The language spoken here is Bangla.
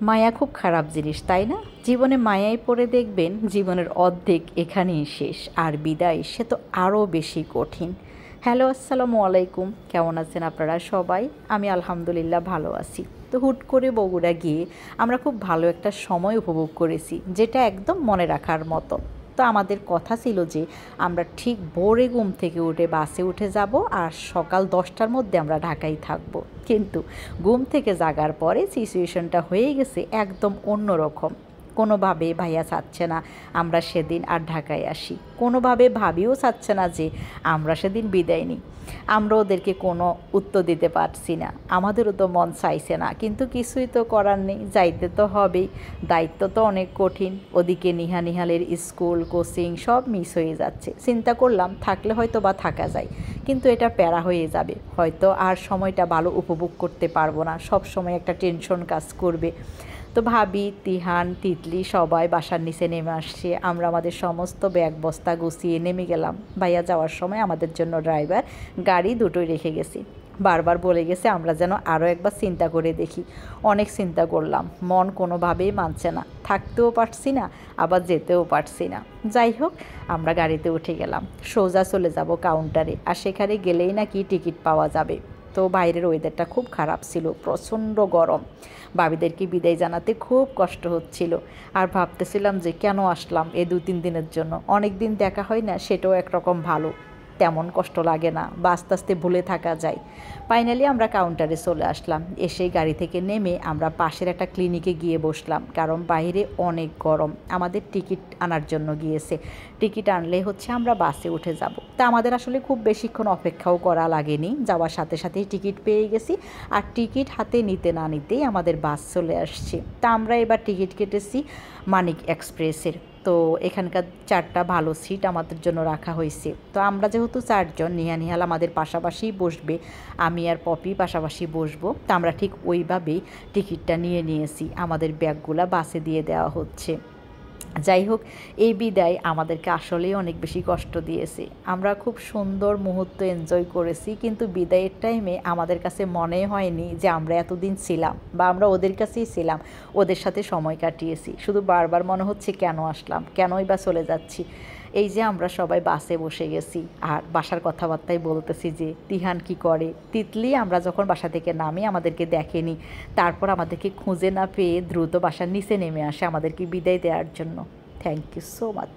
মায়া খুব খারাপ জিনিস, তাই না? জীবনে মায়ায় পড়ে দেখবেন জীবনের অর্ধেক এখানেই শেষ, আর বিদায় সে তো আরও বেশি কঠিন। হ্যালো, আসসালামু আলাইকুম। কেমন আছেন আপনারা সবাই? আমি আলহামদুলিল্লাহ ভালো আছি। তো হুট করে বগুড়া গিয়ে আমরা খুব ভালো একটা সময় উপভোগ করেছি, যেটা একদম মনে রাখার মতো। তো আমাদের কথা ছিল যে আমরা ঠিক ভোরে ঘুম থেকে উঠে বাসে উঠে যাব, আর সকাল 10টার মধ্যে আমরা ঢাকায় থাকব। কিন্তু ঘুম থেকে জাগার পরে সিচুয়েশনটা হয়ে গেছে একদম অন্যরকম। কোনোভাবে ভাইয়া চাচ্ছে না আমরা সেদিন আর ঢাকায় আসি, কোনোভাবে ভাবিও চাচ্ছে না যে আমরা সেদিন বিদায় নিই। আমরা ওদেরকে কোনো উত্তর দিতে পারছি না, আমাদেরও তো মন চাইছে না, কিন্তু কিছুই তো করার নেই, যাইতে তো হবেই। দায়িত্ব তো অনেক কঠিন। ওদিকে নিহালের স্কুল কোচিং সব মিস হয়ে যাচ্ছে। চিন্তা করলাম থাকলে হয়তো বা থাকা যায়, কিন্তু এটা প্যারা হয়ে যাবে, হয়তো আর সময়টা ভালো উপভোগ করতে পারবো না, সব সময় একটা টেনশন কাজ করবে। তো ভাবি, তিহান, তিতলি সবাই বাসার নিচে নেমে আসছে। আমরা আমাদের সমস্ত ব্যাগ বস্তা গুছিয়ে নেমে গেলাম। ভাইয়া যাওয়ার সময় আমাদের জন্য ড্রাইভার গাড়ি দুটোই রেখে গেছি। বারবার বলে গেছে আমরা যেন আরও একবার চিন্তা করে দেখি। অনেক চিন্তা করলাম, মন কোনোভাবেই মানছে না, থাকতেও পারছি না, আবার যেতেও পারছি না। যাই হোক, আমরা গাড়িতে উঠে গেলাম, সোজা চলে যাব কাউন্টারে, আর সেখানে গেলেই নাকি টিকিট পাওয়া যাবে। তো বাইরের ওয়েদারটা খুব খারাপ ছিল, প্রচণ্ড গরম। ভাবিদেরকে বিদায় জানাতে খুব কষ্ট হচ্ছিল, আর ভাবতেছিলাম যে কেন আসলাম এই 2-3 দিনের জন্য। অনেক দিন দেখা হয় না, সেটাও একরকম ভালো, তেমন কষ্ট লাগে না বা আস্তে আস্তে ভুলে থাকা যায়। ফাইনালি আমরা কাউন্টারে চলে আসলাম। এসেই গাড়ি থেকে নেমে আমরা পাশের একটা ক্লিনিকে গিয়ে বসলাম, কারণ বাইরে অনেক গরম। আমাদের টিকিট আনার জন্য গিয়েছে, টিকিট আনলে হচ্ছে আমরা বাসে উঠে যাব। তা আমাদের আসলে খুব বেশিক্ষণ অপেক্ষাও করা লাগেনি, যাওয়ার সাথে সাথেই টিকিট পেয়ে গেছি। আর টিকিট হাতে নিতে না নিতেই আমাদের বাস চলে আসছে। তা আমরা এবার টিকিট কেটেছি মানিক এক্সপ্রেসের। তো এখানকার 4টা ভালো সিট আমাদের জন্য রাখা হয়েছে। তো আমরা যেহেতু 4জন, নিহাল আমাদের পাশাপাশিই বসবে, আমি আর পপি পাশাপাশি বসবো। তো আমরা ঠিক ওইভাবেই টিকিটটা নিয়ে নিয়েছি, আমাদের ব্যাগগুলা বাসে দিয়ে দেওয়া হচ্ছে। যাই হোক, এই বিদায় আমাদেরকে আসলেই অনেক বেশি কষ্ট দিয়েছে। আমরা খুব সুন্দর মুহূর্ত এনজয় করেছি, কিন্তু বিদায়ের টাইমে আমাদের কাছে মনে হয়নি যে আমরা এতদিন ছিলাম, বা আমরা ওদের কাছেই ছিলাম, ওদের সাথে সময় কাটিয়েছি। শুধু বারবার মনে হচ্ছে কেন আসলাম, কেনই বা চলে যাচ্ছি। এই যে আমরা সবাই বাসে বসে গেছি, আর বাসার কথাবার্তাই বলতেছি যে তিহান কি করে। তিতলি আমরা যখন বাসা থেকে নামি আমাদেরকে দেখেনি, তারপর আমাদেরকে খুঁজে না পেয়ে দ্রুত বাসার নিচে নেমে আসে আমাদেরকে বিদায় দেওয়ার জন্য। Thank you so much.